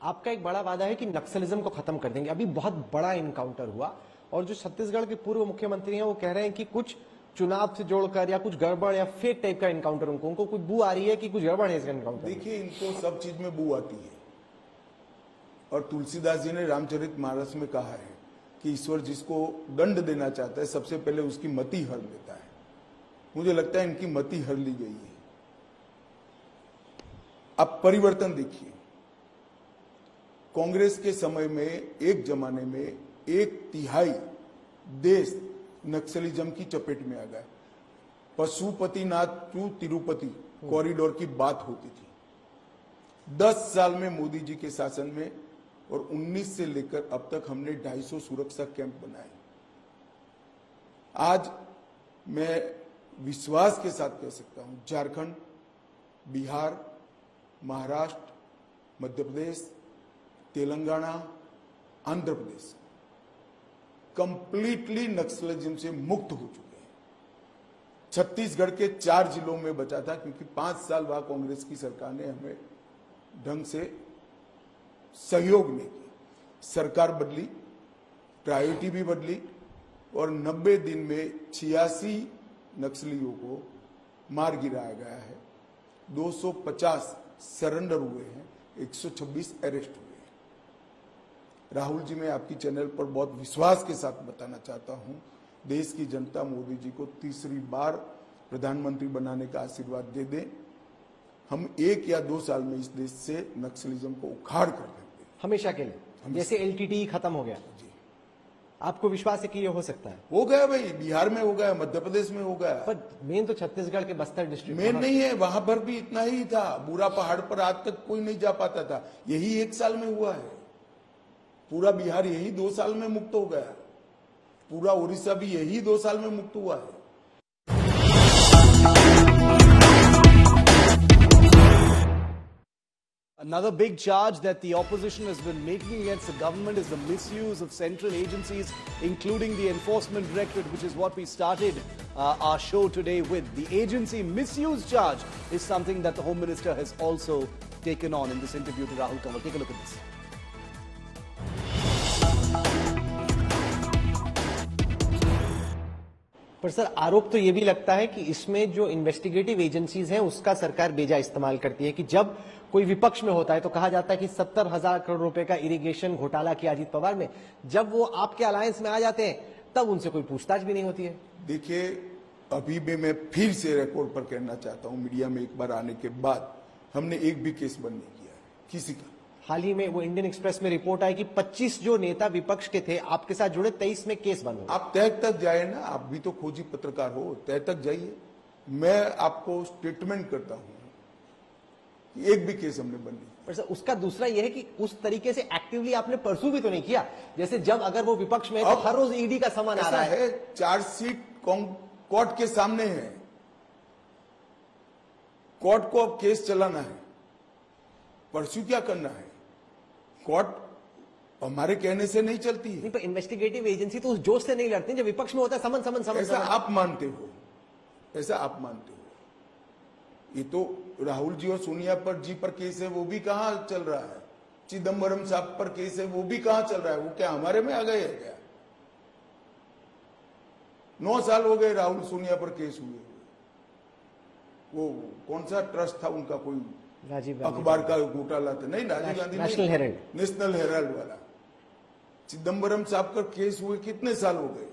आपका एक बड़ा वादा है कि नक्सलिज्म को खत्म कर देंगे। अभी बहुत बड़ा इनकाउंटर हुआ और जो छत्तीसगढ़ के पूर्व मुख्यमंत्री हैं वो कह रहे हैं कि कुछ चुनाव से जोड़कर या कुछ गड़बड़ या फेक टाइप का इनकाउंटर, उनको कुछ बू आ रही है कि कुछ गड़बड़ है इसका इनकाउंटर। देखिए, इनको सब चीज में बू आती है और तुलसीदास जी ने रामचरितमानस में कहा है कि ईश्वर जिसको दंड देना चाहता है सबसे पहले उसकी मति हर लेता है। मुझे लगता है इनकी मति हर ली गई है। अब परिवर्तन देखिए, कांग्रेस के समय में एक जमाने में 1/3 देश नक्सलिज्म की चपेट में आ गया। पशुपतिनाथ टू तिरुपति कॉरिडोर की बात होती थी। 10 साल में मोदी जी के शासन में और 19 से लेकर अब तक हमने 250 सुरक्षा कैंप बनाए। आज मैं विश्वास के साथ कह सकता हूं, झारखंड, बिहार, महाराष्ट्र, मध्य प्रदेश, तेलंगाना, आंध्र प्रदेश कंप्लीटली नक्सलिज्म से मुक्त हो चुके हैं। छत्तीसगढ़ के 4 जिलों में बचा था क्योंकि 5 साल बाद कांग्रेस की सरकार ने हमें ढंग से सहयोग नहीं किया। सरकार बदली, प्रायोरिटी भी बदली और 90 दिन में 86 नक्सलियों को मार गिराया गया है। 250 सरेंडर हुए हैं, 126 अरेस्ट हुए हैं। राहुल जी, मैं आपकी चैनल पर बहुत विश्वास के साथ बताना चाहता हूं, देश की जनता मोदी जी को तीसरी बार प्रधानमंत्री बनाने का आशीर्वाद दे दें। हम 1 या 2 साल में इस देश से नक्सलिज्म को उखाड़ कर देंगे हमेशा के लिए। जैसे LTTE खत्म हो गया जी, आपको विश्वास है कि ये हो सकता है? हो गया भाई, बिहार में हो गया, मध्य प्रदेश में हो गया। पर मेन तो छत्तीसगढ़ के बस्तर डिस्ट्रिक्ट मेन नहीं है, वहां पर भी इतना ही था। बुरा पहाड़ पर आज तक कोई नहीं जा पाता था, यही 1 साल में हुआ है। पूरा बिहार यही 2 साल में मुक्त हो गया। पूरा उड़ीसा भी यही 2 साल में मुक्त हुआ है। Another big charge that the opposition has been making against the government is the misuse of central agencies, including the Enforcement Directorate, which is what we started our show today with. The agency misuse charge is something that the Home Minister has also taken on in this interview to Rahul Kanwal. Take a look at this. पर sir, आरोप तो ये भी लगता है कि इसमें जो इन्वेस्टिगेटिव एजेंसीज हैं उसका सरकार बेजा इस्तेमाल करती है कि जब कोई विपक्ष में होता है तो कहा जाता है कि 70,000 करोड़ रुपए का इरिगेशन घोटाला किया अजीत पवार ने, जब वो आपके अलायंस में आ जाते हैं तब उनसे कोई पूछताछ भी नहीं होती है। देखिए, अभी भी मैं फिर से रिकॉर्ड पर कहना चाहता हूं, मीडिया में एक बार आने के बाद हमने एक भी केस बंद नहीं किया है किसी का। हाल ही में वो इंडियन एक्सप्रेस में रिपोर्ट आई कि 25 जो नेता विपक्ष के थे आपके साथ जुड़े, 23 में केस बंद हो। आप तह तक जाए ना, आप भी तो खोजी पत्रकार हो, तह तक जाइए। मैं आपको स्टेटमेंट करता हूं कि एक भी केस हमने बंद नहीं। पर सर, उसका दूसरा यह है कि उस तरीके से एक्टिवली आपने परसू भी तो नहीं किया, जैसे जब अगर वो विपक्ष में है तो हर रोज ईडी का सामान आ रहा है। चार्जशीट कोर्ट के सामने है, कोर्ट को अब केस चलाना है, परसू क्या करना है। कोर्ट हमारे कहने से नहीं चलती है। नहीं, पर इन्वेस्टिगेटिव एजेंसी तो उस जोश से नहीं लड़ती जब विपक्ष में होता है समन समन समन। ऐसा आप मानते हो, ऐसा आप मानते हो। ये तो राहुल जी और सोनिया जी पर केस है, वो भी कहां चल रहा है। चिदम्बरम साहब पर केस है, वो भी कहां चल रहा है। वो क्या हमारे में आ गए है क्या? 9 साल हो गए राहुल सोनिया पर केस हुए। वो कौन सा ट्रस्ट था उनका, कोई अखबार का घोटाला था? नहीं, राजीव गांधी, नेशनल हेराल्ड वाला। चिदम्बरम साहब का केस हुए कितने साल हो गए,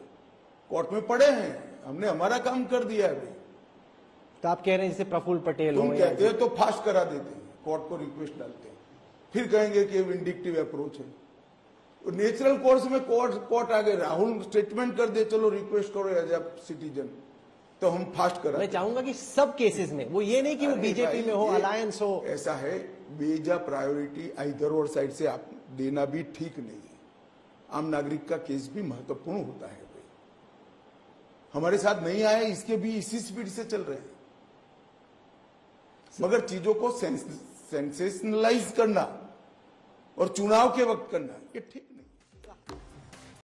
कोर्ट में पड़े हैं। हमने हमारा काम कर दिया है। तो आप कह रहे हैं जैसे प्रफुल्ल पटेल तुम कहते हैं तो फास्ट करा देते हैं, कोर्ट को रिक्वेस्ट डालते हैं, फिर कहेंगे कि विंडिक्टिव अप्रोच है। नेचुरल कोर्स में कोर्ट आ गए, राहुल स्टेटमेंट कर दे, चलो रिक्वेस्ट करो एज ए सिटीजन, तो हम फास्ट करा। मैं चाहूंगा कि सब केसेस में, वो ये नहीं कि वो बीजेपी में हो, अलायंस हो। ऐसा है, बेजा प्रायोरिटी इधर और साइड से आप देना भी ठीक नहीं है। आम नागरिक का केस भी महत्वपूर्ण होता है। हमारे साथ नहीं आए, इसके भी इसी स्पीड से चल रहे हैं। मगर चीजों को सेंसेशनलाइज करना और चुनाव के वक्त करना, ये ठीक